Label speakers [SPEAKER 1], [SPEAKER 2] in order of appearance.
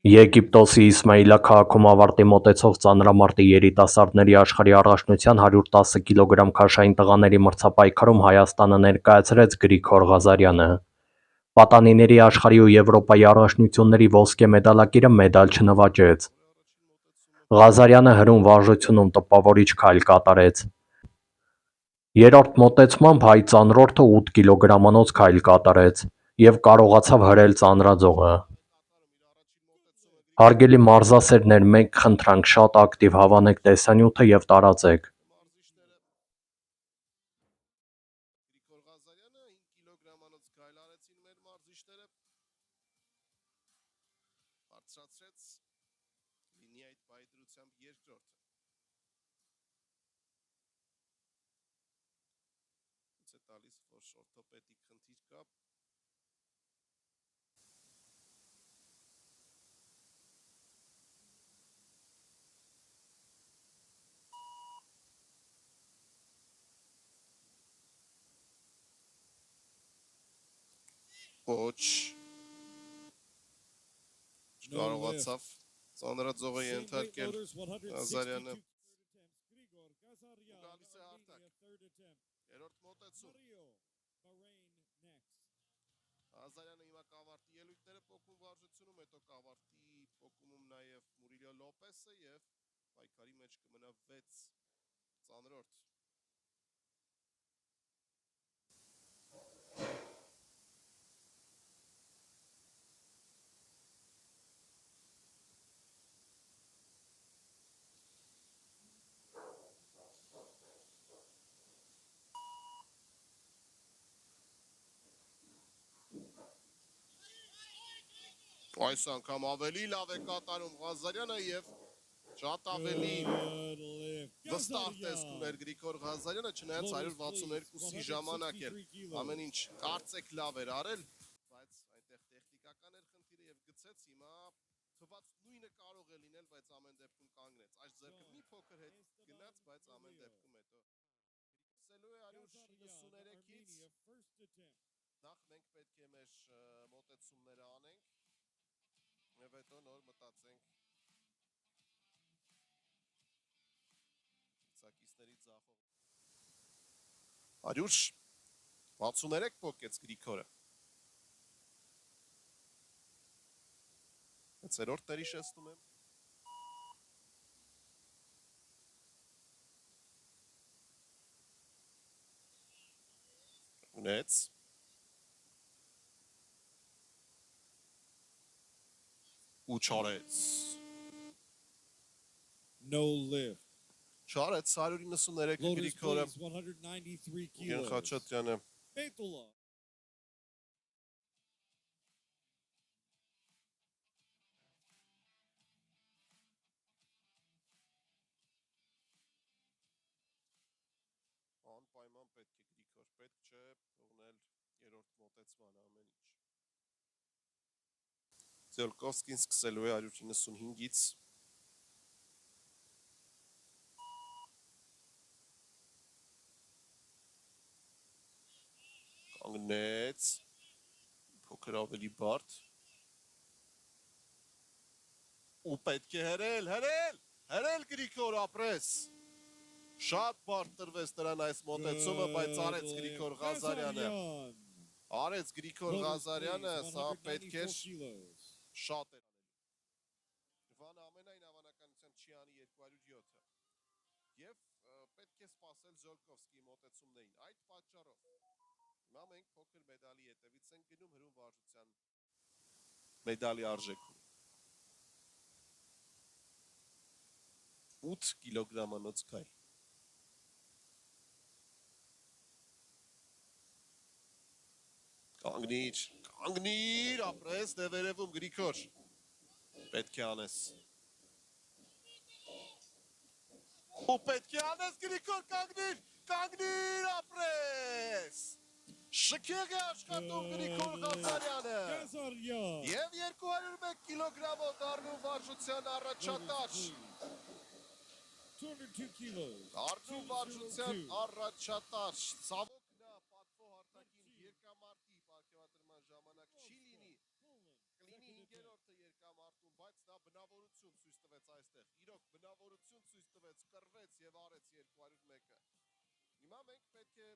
[SPEAKER 1] Եգիպտոսի Իսմայիլա քաղաքում ավարտի մոտեցող ծանրամարտի երիտասարդների աշխարհի առաջնության 110 կգ քաշային տղաների մրցապայքարում Հայաստանը ներկայացրեց Գրիգոր Ղազարյանը։ Պատանիների աշխարհի ու Եվրոպայի առաջնությունների ոսկե մեդալակիրը մեդալ չնվաճեց։ Ղազարյանը հրում վարժությունում տպավորիչ քայլ կատարեց։ Երրորդ մոտեցմամբ հայ ծանրորդը 8 կգ-անոց քայլ կատարեց և կարողացավ հրել ծանրաձողը։ Հարգելի մարզասերներ, մենք խնդրանք շատ ակտիվ հավանեք տեսանյութը և տարածեք։
[SPEAKER 2] Ոչ չկարողացավ ծանրաձողը ենթարկել Ղազարյանը։ Գալիս է հարթակ։ Երրորդ մոտեցում։ Ղազարյանը հիմա կավարտի ելույթները պոկում վարժությունում, հետո կավարտի պոկումում նաև Մուրիլիո Լոպեսը և պայքարի մեջ կմնա 6 ծանրորդ։ Այս անգամ ավելի լավ է կատարում Ղազարյանը և շատ ավելի վստահ տեսք ուներ Գրիգոր Ղազարյանը, չնայած 162-ի ժամանակ էր ամեն ինչ կարծեք լավ էր արել, բայց այնտեղ տեխնիկական էր խնդիրը և գցեց, հիմա թվաց նույնը կարող է լինել, բայց ամեն դեպքում կանգնեց, այս ձեռքը մի փոքր հետ գնաց, բայց ամեն դեպքում հետո սկսելու է 193-ից, նախ մենք պետք է մեր մոտեցումները անենք, և հետո նոր մտածենք ցակիստների ձախող 163 փոկեց Գրիգորը։ 6-րդն էր հիշեցնում եմ։ Ունեց ու չարեց։ Չարեց 193 Գրիգորը Գեն Խաչատրյանը։ Անպայման պետք է Գրիգոր, պետք չէ թողնել երրորդ մոտեցման ամեն ինչ։ Ձիոլկովսկին սկսելու է 195-ից։ Կանգնեց, փոքր ավելի բարդ։ Ու պետք է հրել Գրիգոր ապրես։ Շատ բարդ տրվեց նրան այս մոտեցումը, բայց արեց Գրիգոր Ղազարյանը։ Արեց Գրիգոր Ղազարյանը, սա պետք էր շատ էր անելու։ Վանը ամենայն հավանականությամբ չի անի 207-ը։ Եվ պետք է սպասել Զոլկովսկիի մոտեցումներին։ Այդ պատճառով հիմա մենք փոքր մեդալի հետևից ենք գնում հրում վարժության մեդալի արժեքում։ 8 կգ-անոց քայլ։ Կանգնիր, ապրես, դե վերևում Գրիգոր։ Պետք է անես։ Ու պետք է անես Գրիգոր, կանգնիր, ապրես։ Շքեղ է աշխատում Գրիգոր Ղազարյանը։ Եվ 201 կգ-ով դառնում վարժության առաջատար։ Դառնում վարժության առաջատար։ Ցավոք նա պատվո հարթակին երկամարտի պարգևատրման ժամանակ չի լինի։ Կլինի 5-րդը երկամարտում, բայց կռվեց եւ արեց 201-ը։ Հիմա մենք պետք է